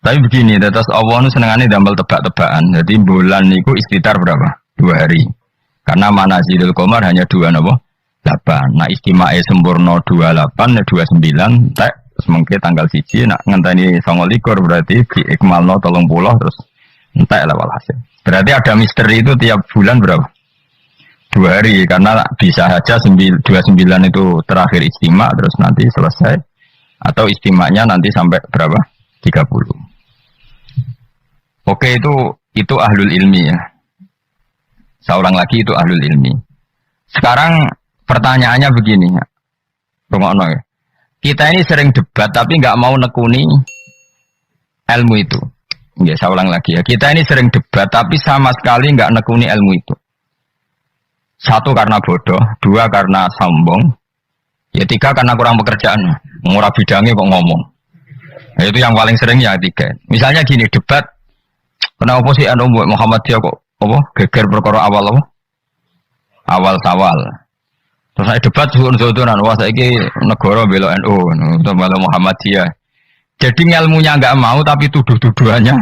Tapi begini, terus Allah nu senengane damel tebak-tebakan. Jadi bulan niku istitar berapa? 2 hari. Karena manazilul qamar hanya 2 napa? 8. Nah, istimae sempurna 28 ya 29 tek semengke tanggal 1 nak ngenteni 29 berarti di ikmalno 30 terus entek lah walhasil. Berarti ada misteri itu tiap bulan berapa? 2 hari karena bisa saja 29 itu terakhir istimak terus nanti selesai atau istimaknya nanti sampai berapa? 30. Oke itu ahlul ilmi ya. Seorang lagi itu ahlul ilmi. Sekarang pertanyaannya begini ya. Rungokno ya. Kita ini sering debat tapi nggak mau nekuni ilmu itu. Ya, saya ulang lagi ya. Kita ini sering debat tapi sama sekali nggak nekuni ilmu itu. 1 karena bodoh, 2 karena sombong, ya 3 karena kurang pekerjaan. Murah bidangnya kok ngomong. Nah, itu yang paling sering ya 3. Misalnya gini debat, kenapa sih Muhammadiyah kok apa geger perkara awal apa? Awal sawal. Terus saya debat suun-suunan, wah saiki negara bela NU, atau bela Muhammadiyah. Jadi ilmunya enggak mau tapi tuduh-tuduhannya.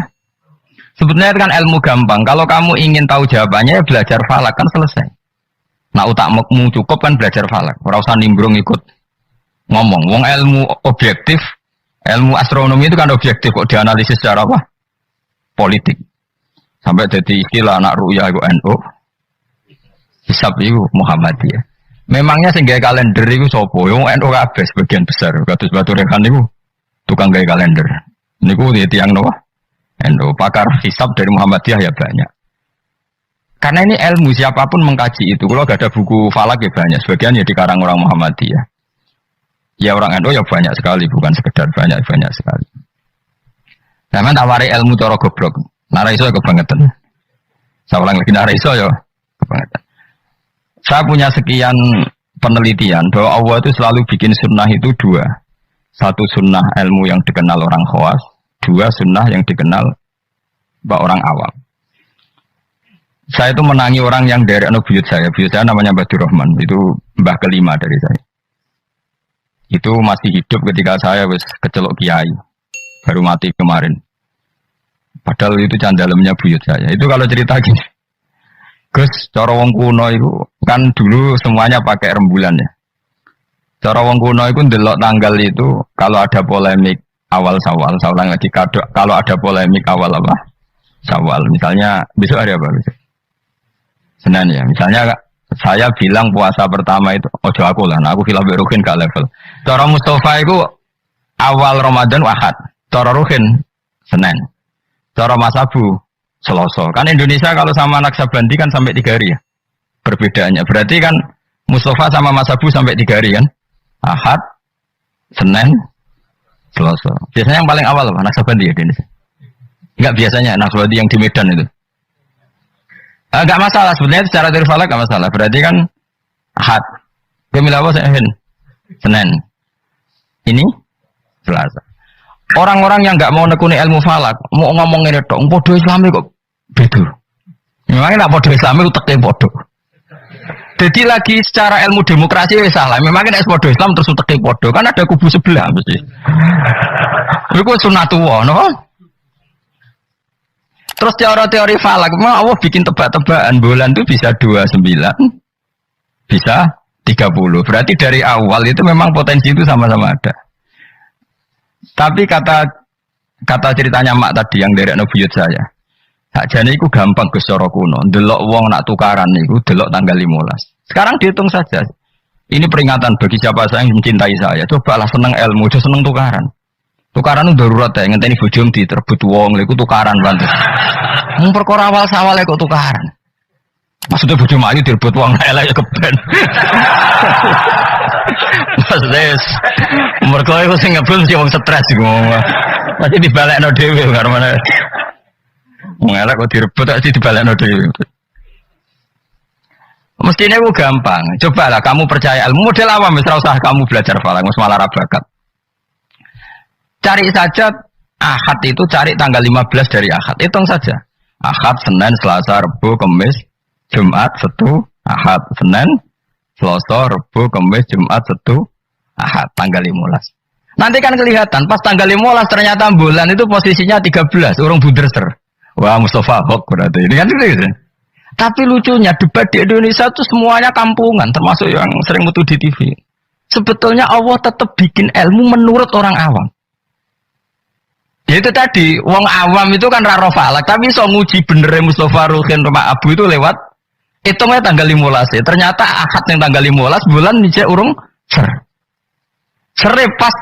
Sebenarnya kan ilmu gampang. Kalau kamu ingin tahu jawabannya ya belajar falak kan selesai. Nah utakmu cukup kan belajar falak. Ora usah nimbrung ikut ngomong. Wong ilmu objektif, ilmu astronomi itu kan objektif kok dianalisis secara apa? Politik. Sampai jadi istilah anak ru'yah itu NU. Hisab itu Muhammadiyah. Memangnya sing gawe kalender iku sapa? Wong NU kabeh sebagian besar. Kados Batu Rehan niku tukang gawe kalender. Niku tiyang napa? NU. Pakar hisab dari Muhammadiyah ya banyak. Karena ini ilmu siapapun mengkaji itu. Kalau gak ada buku falak ya banyak. Sebagian ya dikarang orang Muhammadiyah. Ya orang NU ya banyak sekali, bukan sekedar banyak sekali. Sampeyan tak wari ilmu cara goblok. Nara iso kebangetan. Saya ulang lagi nara iso ya kebangetan. Saya punya sekian penelitian bahwa Allah itu selalu bikin sunnah itu 2. 1 sunnah ilmu yang dikenal orang khawas, 2 sunnah yang dikenal orang awam. Saya itu menangi orang yang dari buyut saya namanya Badur Rahman, itu mbah kelima dari saya. Itu masih hidup ketika saya wis kecelok kiai, baru mati kemarin. Padahal itu candalemnya buyut saya. Itu kalau cerita gini, Gus, cara wong kuno itu kan dulu semuanya pakai rembulan ya. Cara wong kuno itu ndelok tanggal itu kalau ada polemik awal Syawal, saya ulang lagi kalau ada polemik awal apa? Syawal. Misalnya besok hari apa besok? Senin ya. Misalnya saya bilang puasa pertama itu ojo aku lah, nah aku khilaf Ruhin gak level. Cara Mustafa itu awal Ramadan Ahad, cara Ruhin Senin. Cara Mas Abu Selasa. Kan Indonesia kalau sama Naksabandi kan sampai 3 hari ya. Perbedaannya. Berarti kan Mustafa sama Mas Abu sampai 3 hari kan. Ahad, Senin, Selasa. Biasanya yang paling awal apa? Naksabandi ya di Indonesia. Enggak biasanya Naksabandi yang di Medan itu. Enggak masalah sebenarnya secara teori falak enggak masalah. Berarti kan Ahad. Kemilawa Senin. Ini Selasa. Orang-orang yang enggak mau nekuni ilmu falak, mau ngomong ini dong, podo Islami kok beda. Memangnya nak podo Islami uteknya podo. Jadi lagi secara ilmu demokrasi ya salah. Memangnya nak podo Islam terus uteknya podo, kan ada kubu sebelah mesti. Itu sunatullah, no? Terus teori falak, memang Allah bikin tebak-tebakan bulan itu bisa 29, bisa 30. Berarti dari awal itu memang potensi itu sama-sama ada. Tapi kata ceritanya mak tadi yang dari buyut saya, sakjane iku gampang Gus cara kuno. Delok wong nak tukaran niku delok tanggal 15. Sekarang dihitung saja. Ini peringatan bagi siapa saya yang mencintai saya. Cobalah seneng ilmu, aja seneng tukaran. Tukaran itu darurat ya, ngenteni bojom diterbut wong lha iku tukaran pantes. Mung perkara awal sawale kok tukaran. Maksudnya bojom ayu direbut wong elek ya keben. Maksudnya mergo iku sing ngebul mesti wong stres iku. Pasti dibalekno dhewe karo mana. Wong elek kok direbut tak dibalekno dhewe. Mestinya itu gampang. Cobalah kamu percaya ilmu model awam, misal usah kamu belajar falak, malah bakat. Cari saja Ahad itu cari tanggal 15 dari Ahad. Hitung saja. Ahad, Senin, Selasa, Rabu, Kamis, Jumat, Sabtu, Ahad, Senin, Selasa, Rabu, Kamis, Jumat, Sabtu, Ahad, tanggal 15. Nanti kan kelihatan pas tanggal 15 ternyata bulan itu posisinya 13, orang buderser. Wah, Mustafa Hok berarti. Ini kan gitu. Tapi lucunya debat di Indonesia itu semuanya kampungan, termasuk yang sering mutu di TV. Sebetulnya Allah tetap bikin ilmu menurut orang awam. Ya itu tadi, wong awam itu kan raro falak, tapi so nguji benernya Mustafa Ruhin Rumah Abu itu lewat hitungnya tanggal 15. Ternyata akad yang tanggal 15 bulan nih urung ser pas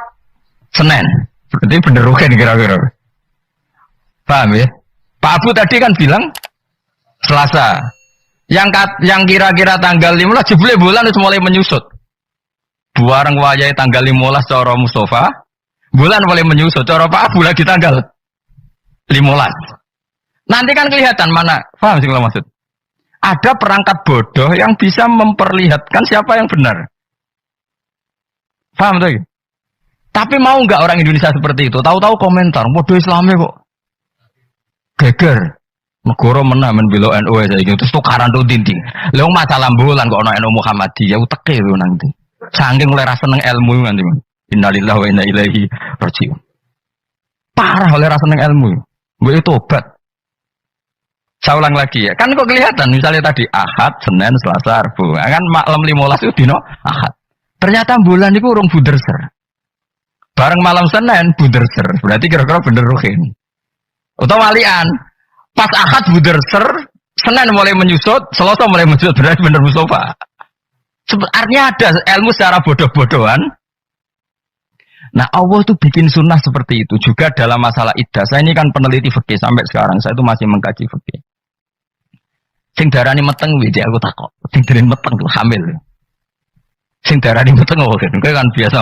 Senin. Berarti bener Ruhin kira-kira. Paham ya? Pak Abu tadi kan bilang Selasa. Yang kira-kira tanggal 15 jebule bulan itu mulai menyusut. Buareng wayahe tanggal 15 cara Mustafa, bulan mulai menyusut. Cara Pak Abu lagi tanggal 15. Nanti kan kelihatan mana. Paham sih kalau maksud? Ada perangkat bodoh yang bisa memperlihatkan siapa yang benar. Paham tuh? Tapi mau nggak orang Indonesia seperti itu? Tahu-tahu komentar, bodoh Islamnya kok geger. Negara menang membelo NU saya gitu. Terus tukaran tuh dinding. Lha masalah bulan kok ana NU Muhammadiyah uteke lho nanti. Saking oleh rasa seneng ilmu nanti. Innalillahi wa inna ilaihi raji'un. Parah oleh rasa seneng ilmu. Mbok tobat. Saya ulang lagi ya. Kan kok kelihatan misalnya tadi Ahad, Senin, Selasa, Rabu. Kan malam 15 itu dino Ahad. Ternyata bulan itu urung buderser. Bareng malam Senin buderser. Berarti kira-kira bener Ruhin. Atau walian. Pas Ahad buderser, Senin mulai menyusut, Selasa mulai menyusut. Berarti bener Mustafa. Artinya ada ilmu secara bodoh-bodohan. Nah Allah itu bikin sunnah seperti itu. Juga dalam masalah iddah. Saya ini kan peneliti fikih sampai sekarang. Saya itu masih mengkaji fikih. Sing darani meteng wiji aku takok. Sing darani meteng tuh hamil. Sing darani meteng kok kan biasa.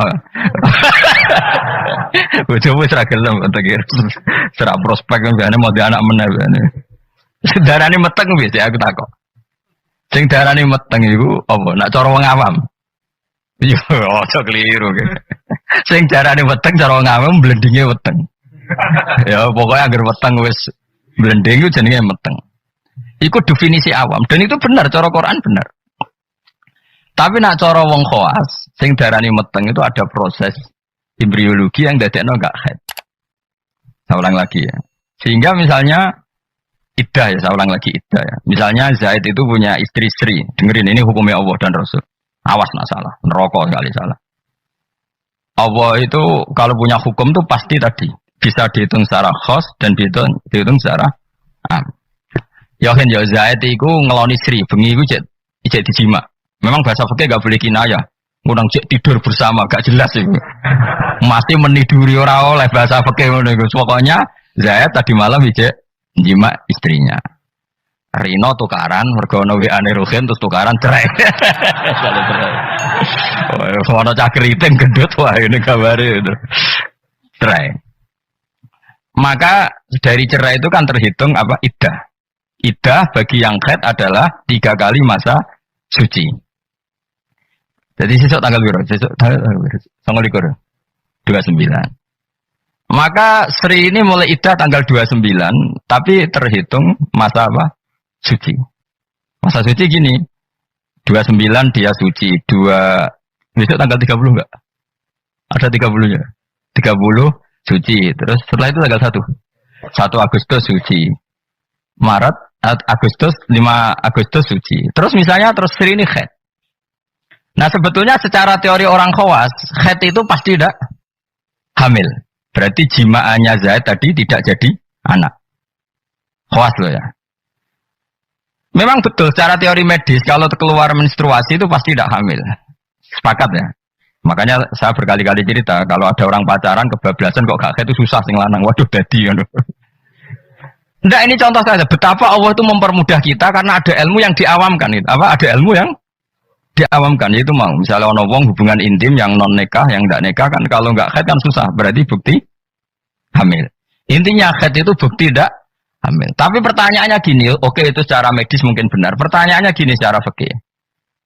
Bojomu wis ra gelem entek serak prospek kan jane mau di anak meneh jane. Sing darani meteng wis aku takok. Sing darani meteng iku apa? Nak cara wong awam. Yo aja keliru gitu. Sing darani meteng cara wong awam blendinge weteng. Ya pokoknya agar weteng wis blending iku jenenge meteng. Iku definisi awam dan itu benar cara Quran benar. Tapi nak cara wong khawas, sing darani meteng itu ada proses embriologi yang dadekno enggak haid. Saya ulang lagi ya. Sehingga misalnya iddah ya, saya ulang lagi iddah ya. Misalnya Zaid itu punya istri Sri. Dengerin ini hukumnya Allah dan Rasul. Awas nak salah, neraka sekali salah. Allah itu kalau punya hukum itu pasti tadi bisa dihitung secara khas dan dihitung secara am. Yakin ya Zaid itu ngeloni Sri, bengi itu cek dijima. Memang bahasa fikih gak boleh kinayah. Ngundang cek tidur bersama, gak jelas itu. Masih meniduri orang oleh bahasa fikih ngono iku. Pokoknya Zaid tadi malam cek jima istrinya. Rino tukaran, mergo ono WA-ne Ruhin terus tukaran cerai. Ono cah keriting gendut wah ini kabare itu. Cerai. Maka dari cerai itu kan terhitung apa? Iddah. Iddah bagi yang haid adalah 3 kali masa suci. Jadi sesuk tanggal berapa? Sesuk tanggal 29. Maka Sri ini mulai iddah tanggal 29, tapi terhitung masa apa? Suci. Masa suci gini. 29 dia suci, besok tanggal 30 enggak? Ada 30-nya. 30 suci. Terus setelah itu tanggal 1 Agustus suci. Maret, Agustus, 5 Agustus suci. Terus misalnya terus Sri ini haid. Nah sebetulnya secara teori orang khawas, haid itu pasti tidak hamil. Berarti jimaannya Zaid tadi tidak jadi anak. Khawas loh ya. Memang betul secara teori medis kalau keluar menstruasi itu pasti tidak hamil. Sepakat ya. Makanya saya berkali-kali cerita kalau ada orang pacaran kebablasan kok gak haid itu susah sing lanang. Waduh dadi ngono. Nggak, ini contoh saja betapa Allah itu mempermudah kita karena ada ilmu yang diawamkan itu. Apa ada ilmu yang diawamkan yaitu mau misalnya ono wong hubungan intim yang non nikah yang enggak nikah kan kalau enggak haid kan susah berarti bukti hamil. Intinya haid itu bukti tidak hamil. Tapi pertanyaannya gini, oke itu secara medis mungkin benar. Pertanyaannya gini secara fikih.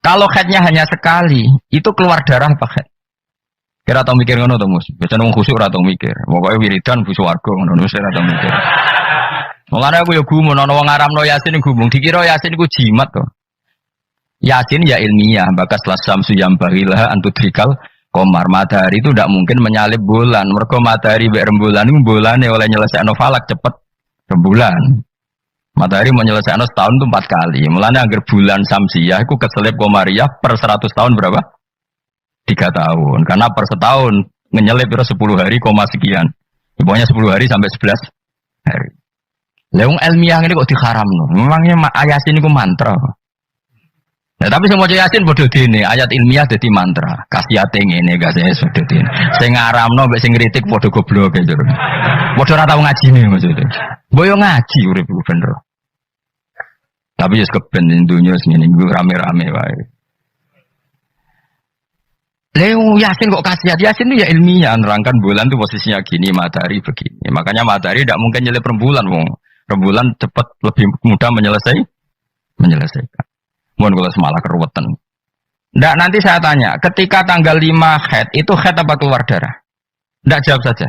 Kalau haidnya hanya sekali, itu keluar darah apa haid? Kira tau mikir ngono to, Mus? Biasane wong khusuk ora tau mikir. Pokoke wiridan bu swarga ngono wis ora tau mikir. Mulane aku ya gumun ana wong ngaramno Yasin gumung dikira Yasin iku jimat to. Yasin ya ilmiah, bakas lasam suyam bahilah antudrikal komar. Matahari itu tidak mungkin menyalip bulan. Mergo matahari mbek rembulan itu bulane oleh nyelesaikno falak cepet rembulan. Matahari mau nyelesaikno setahun itu 4 kali. Mulane agar bulan Samsiah itu keselip komariah per 100 tahun berapa? 3 tahun. Karena per setahun menyelip 10 hari koma sekian. Pokoknya 10 hari sampai 11 hari. Leung ilmiah ini kok diharamno. Memangnya Yasin itu mantra. Nah, tapi semua Yasin bodoh dene, ayat ilmiah dadi mantra. Kasihate ngene gak saya bodoh dene. Sing ngaramno mbek sing ngritik padha goblok e jero. Padha ora tau ngajine maksudnya. Boyo ngaji urip bener. Tapi ya keben dunya sing ngene rame-rame wae. Leo Yasin kok kasihat? Yasin itu ya ilmiah nerangkan bulan itu posisinya gini, matahari begini. Makanya matahari tidak mungkin nyelip rembulan, wong. Rembulan cepat lebih mudah menyelesaikan. Mohon kalau semalah keruwetan. Nggak, nanti saya tanya, ketika tanggal 5 haid, itu haid apa keluar darah? Nggak, jawab saja.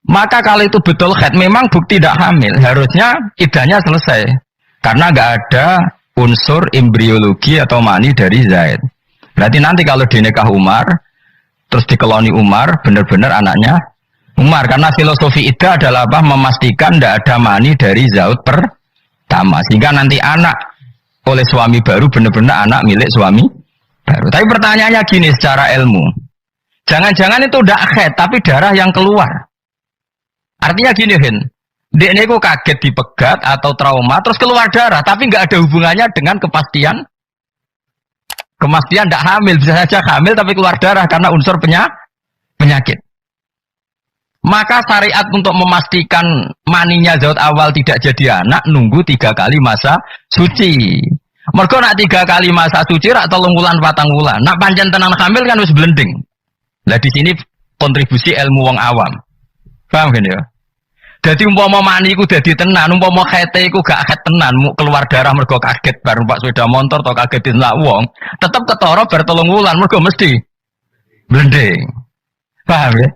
Maka kalau itu betul haid, memang bukti tidak hamil. Harusnya idahnya selesai. Karena nggak ada unsur embriologi atau mani dari Zaid. Berarti nanti kalau dinikah Umar, terus dikeloni Umar, benar-benar anaknya Umar. Karena filosofi iddah adalah apa? Memastikan tidak ada mani dari Zaud pertama. Sehingga nanti anak oleh suami baru benar-benar anak milik suami baru. Tapi pertanyaannya gini secara ilmu. Jangan-jangan itu tidak haid, tapi darah yang keluar. Artinya gini, Hin. Dia ini kok kaget dipegat atau trauma, terus keluar darah. Tapi nggak ada hubungannya dengan kepastian tidak hamil. Bisa saja hamil tapi keluar darah karena unsur penyakit. Maka syariat untuk memastikan maninya Zaud awal tidak jadi anak, nunggu 3 kali masa suci. Mergo nak 3 kali masa suci rak 3 wulan 4 wulan. Nak pancen tenan hamil kan wis blending. Lah di sini kontribusi ilmu wong awam. Paham kan ya? Jadi umpama mani iku dadi tenan, umpama khete iku gak khet tenan, keluar darah mergo kaget bar numpak sepeda motor atau kaget dilak wong, tetep ketara bar 3 wulan mergo mesti blending. Paham ya?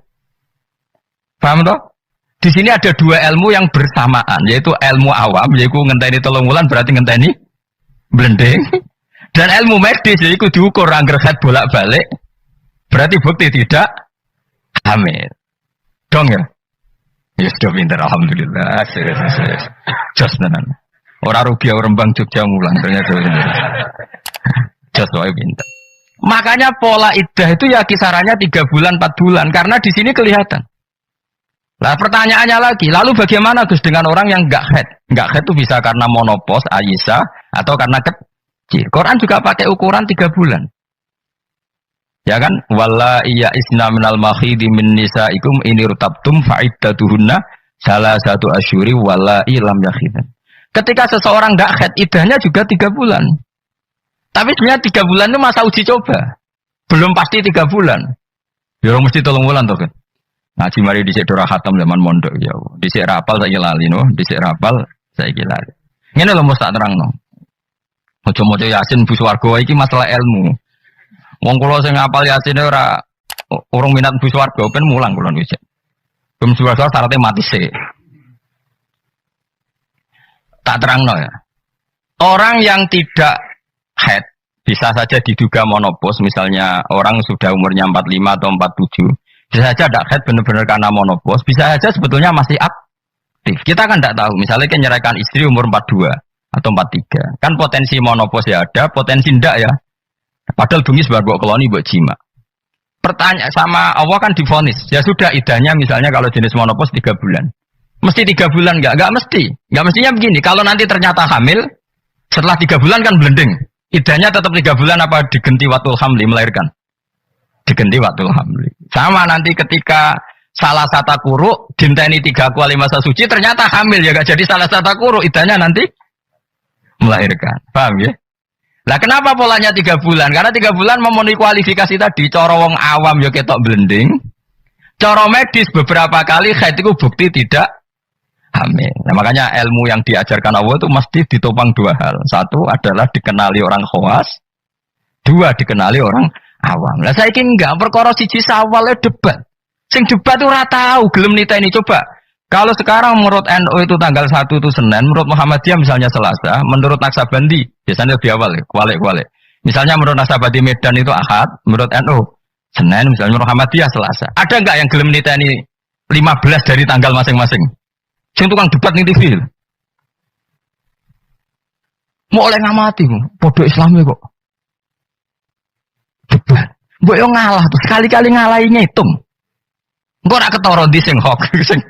Paham toh? Di sini ada 2 ilmu yang bersamaan, yaitu ilmu awam, yaitu ngenteni 3 wulan berarti ngenteni blending, dan ilmu medis yaitu diukur angger khet bolak-balik, berarti bukti tidak hamil. Dong ya? Ya sudah pintar, alhamdulillah. Serius. Jos tenan. Orang rugi orang Rembang Jogja mulan ternyata. Jos wae pintar. Makanya pola iddah itu ya kisarannya 3 bulan 4 bulan karena di sini kelihatan. Nah pertanyaannya lagi, lalu bagaimana Gus dengan orang yang enggak haid? Enggak haid itu bisa karena monopos, Aisyah atau karena kecil. Quran juga pakai ukuran 3 bulan. Ya kan, walla iya isna minal makhidi min nisaikum ini rutabtum fa'iddatuhunna salah satu asyuri walla ilam yakhidan. Ketika seseorang tidak haid, iddahnya juga 3 bulan. Tapi sebenarnya 3 bulan itu masa uji coba. Belum pasti 3 bulan. Ya mesti 3 bulan toh kan. Ngaji mari dhisik dora khatam zaman mondok ya. Dhisik rapal saiki lali no, dhisik rapal saiki lali. Ngene lho mesti tak terangno. Maca-maca Yasin bu swarga iki masalah ilmu. Wong kula sing ngapal Yasin ora urung minat bus warga ben mulang kula wis. Bum swarga syaratnya mati sik. Tak terangno ya. Orang yang tidak haid bisa saja diduga monopos, misalnya orang sudah umurnya 45 atau 47. Bisa saja tidak haid benar-benar karena monopos, bisa saja sebetulnya masih aktif. Kita kan tidak tahu, misalnya kan nyerahkan istri umur 42 atau 43. Kan potensi monopos ya ada, potensi tidak ya. Padahal bunyi sebagai koloni buat jima. Pertanyaan sama Allah kan divonis. Ya sudah idahnya misalnya kalau jenis monopos 3 bulan. Mesti 3 bulan enggak? Enggak mesti. Enggak mestinya begini. Kalau nanti ternyata hamil, setelah 3 bulan kan blending. Idahnya tetap 3 bulan apa digenti watul hamli melahirkan? Digenti watul hamli. Sama nanti ketika salah satu kuru dinteni 3 kali masa suci ternyata hamil ya enggak jadi salah satu kuru idahnya nanti melahirkan. Paham ya? Lah kenapa polanya 3 bulan? Karena 3 bulan memenuhi kualifikasi tadi. Cara wong awam ya ketok blending. Cara medis beberapa kali haid itu bukti tidak hamil. Nah, makanya ilmu yang diajarkan Allah itu mesti ditopang 2 hal. 1 adalah dikenali orang khawas. 2 dikenali orang awam. Lah saiki enggak perkara siji sawale debat. Sing debat itu ora tahu gelem niteni coba. Kalau sekarang menurut NU itu tanggal 1 itu Senin, menurut Muhammadiyah misalnya Selasa, menurut Naksabandi, biasanya lebih awal ya, kualik. Misalnya menurut Naksabandi Medan itu Ahad, menurut NU Senin misalnya Muhammadiyah Selasa. Ada nggak yang gelem niteni 15 dari tanggal masing-masing? Sing tukang debat ning TV. Mau oleh ngamati, podo Islami kok. Debat. Mbok yo ngalah tuh sekali-kali ngalahi ngitung. Engko ora ketara ndi sing hok sing.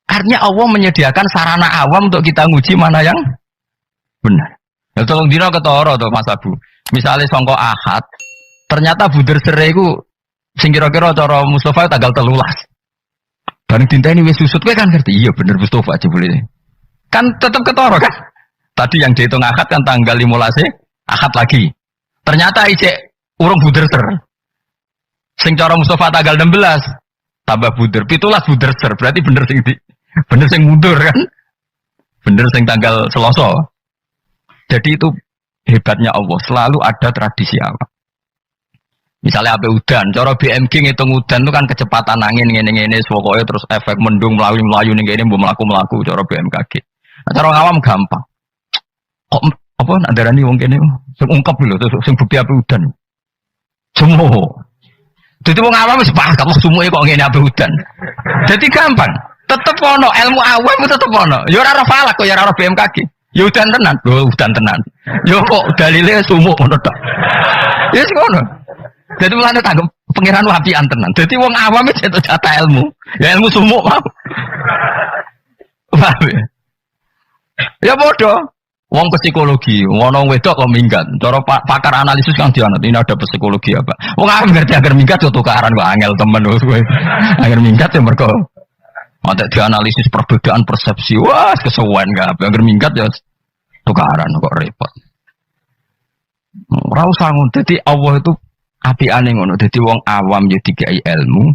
Artinya Allah menyediakan sarana awam untuk kita nguji mana yang benar. Ya tolong dina ketara to Mas Abu. Misale sangka Ahad, ternyata buder sere iku sing kira-kira cara Mustafa tanggal 13. Bareng dinteni wis susut kowe kan ngerti. Iya bener Mustafa jebule. Kan tetep ketara kan. Tadi yang dihitung Ahad kan tanggal 15 Ahad lagi. Ternyata ijek urung buder ser. Sing cara Mustafa tanggal 16 tambah buder 17 buder ser. Berarti bener sing mundur kan. Bener sing tanggal Selasa. Jadi itu hebatnya Allah, selalu ada tradisi awal. Misalnya apa udan, cara BMG ngitung udan itu kan kecepatan angin ngene-ngene pokoknya terus efek mendung melayu-melayu ning kene mbok mlaku-mlaku cara BMKG. Nah, cara awam gampang. Kok apa ndarani wong kene sing ungkep lho terus sing bukti api udan. Sumo. Dadi wong awam wis paham kok sumuke kok ngene api udan. Dadi gampang. Tetep ono ilmu awam tetep ono. Ya ora falak kok ya ora BMKG. Ya udan tenan. Lho udan tenan. Ya kok dalile sumuk ngono tok. Ya wis ngono. Dadi mulane tanggep pangeran wapian tenan. Dadi wong awam wis entuk jatah ilmu. Ya ilmu sumuk mau. Paham ya? Ya bodoh. Wong psikologi, ngono wedok kok minggat. Cara pakar analisis kan dianut, ini ada psikologi apa. Wong awam ngerti agar minggat yo tukaran kok angel temen kowe. Agar minggat ya mergo ada dianalisis perbedaan persepsi. Wah, kesuwen gak apa. Agar minggat ya tukaran kok repot. Ora usah ngono. Dadi Allah itu apiane ngono. Dadi wong awam yo dikai ilmu,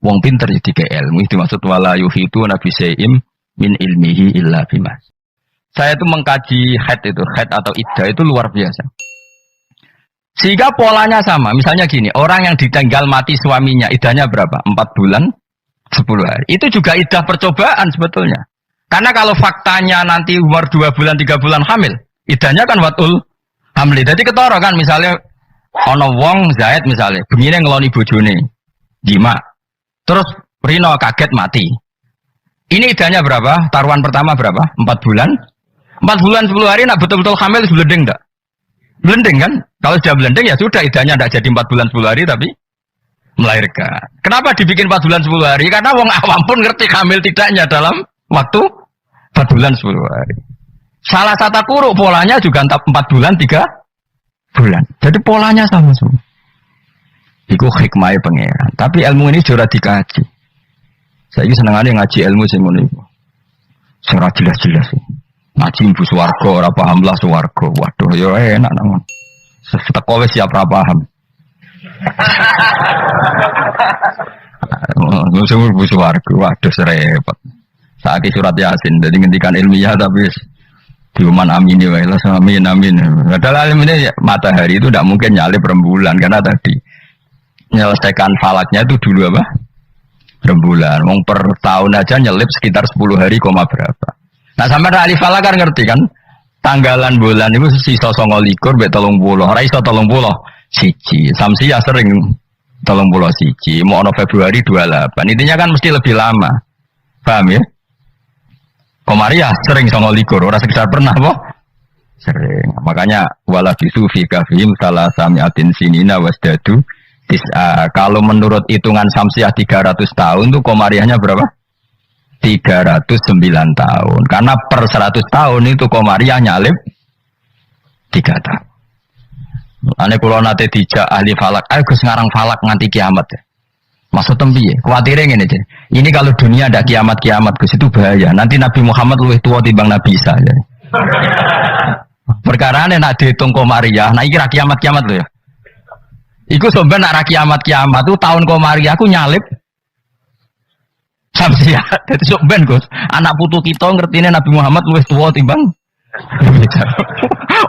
wong pinter yo dikai ilmu. Itu maksud wala yuhitu nabi sayyim min ilmihi illa bima. Saya itu mengkaji haid atau iddah itu luar biasa. Sehingga polanya sama. Misalnya gini, orang yang ditinggal mati suaminya, iddahnya berapa? 4 bulan, 10 hari. Itu juga iddah percobaan sebetulnya. Karena kalau faktanya nanti umur 2 bulan, 3 bulan hamil, iddahnya kan watul hamli. Jadi ketara kan, misalnya ono wong Zaid misalnya, begini ngeloni bojone, jima. Terus Rino kaget mati. Ini iddahnya berapa? Taruhan pertama berapa? 4 bulan. 4 bulan 10 hari nak betul-betul hamil blending enggak? Blending kan? Kalau sudah blending ya sudah idahnya enggak jadi 4 bulan 10 hari tapi melahirkan. Kenapa dibikin 4 bulan 10 hari? Karena wong awam pun ngerti hamil tidaknya dalam waktu 4 bulan 10 hari. Salah satu kuruk polanya juga 4 bulan 3 bulan. Jadi polanya sama semua. Iku hikmahnya pangeran. Tapi ilmu ini sudah dikaji. Saya ini senengannya ngaji ilmu sing ngono iku. Ora jelas-jelas sih. Ngaji ibu swarga ora paham lah swarga. Waduh ya enak nang. Seteko wis siap ora paham. Musuh ibu swarga waduh serepet. Saiki surat Yasin dadi ngendikan ilmiah tapi diuman amin ya Allah amin amin. Padahal ini matahari itu tidak mungkin nyalip rembulan karena tadi menyelesaikan falaknya itu dulu apa? Rembulan. Wong per tahun aja nyelip sekitar 10 hari koma berapa. Nah sampai ahli falak kan ngerti kan tanggalan bulan itu sisa 29 mbek 30. Ora iso 30 siji. Samsia sering 30 siji. Mau ono Februari 28. Intinya kan mesti lebih lama. Paham ya? Komaria sering 29. Ora sekedar pernah apa? Sering. Makanya wala bisu fi kafihim salasamiatin sinina wasdadu. Kalau menurut hitungan Samsiah 300 tahun tuh komariahnya berapa? 309 tahun. Karena per 100 tahun itu komariah nyalip 3 tahun. Ane kula nate dijak ahli falak, ayo Gus ngarang falak nganti kiamat ya. Maksud tempi ya, khawatirnya ngene aja. Ini kalau dunia ada kiamat-kiamat Gus itu bahaya. Nanti Nabi Muhammad luwih tua timbang Nabi Isa ya. Perkara nek dihitung komariah, nah iki ra kiamat-kiamat lho ya. Iku sampeyan nek ra kiamat-kiamat tuh tahun komariah aku nyalip Samsia, jadi sok ben Gus. Anak putu kita ngertine Nabi Muhammad luwih tuwa timbang.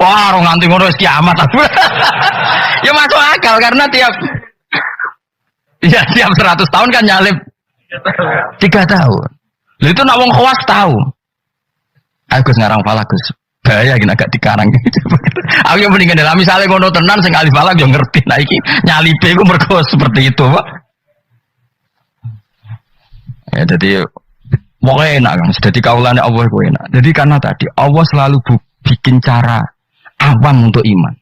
Wah, orang nganti ngono wis kiamat. Ya masuk akal karena tiap 100 tahun kan nyalip 3 tahun. Lha itu nak wong khawas tahu. Aku ngarang falak Gus. Bahaya gini agak dikarang. Aku yang mendingan lah misalnya ngono tenan sing alif balam yo ngerti nah iki nyalibe iku mergo seperti itu, Pak. Ya jadi pokoknya enak kan, jadi kaulane Allah itu enak. Jadi karena tadi Allah selalu bikin cara awam untuk iman.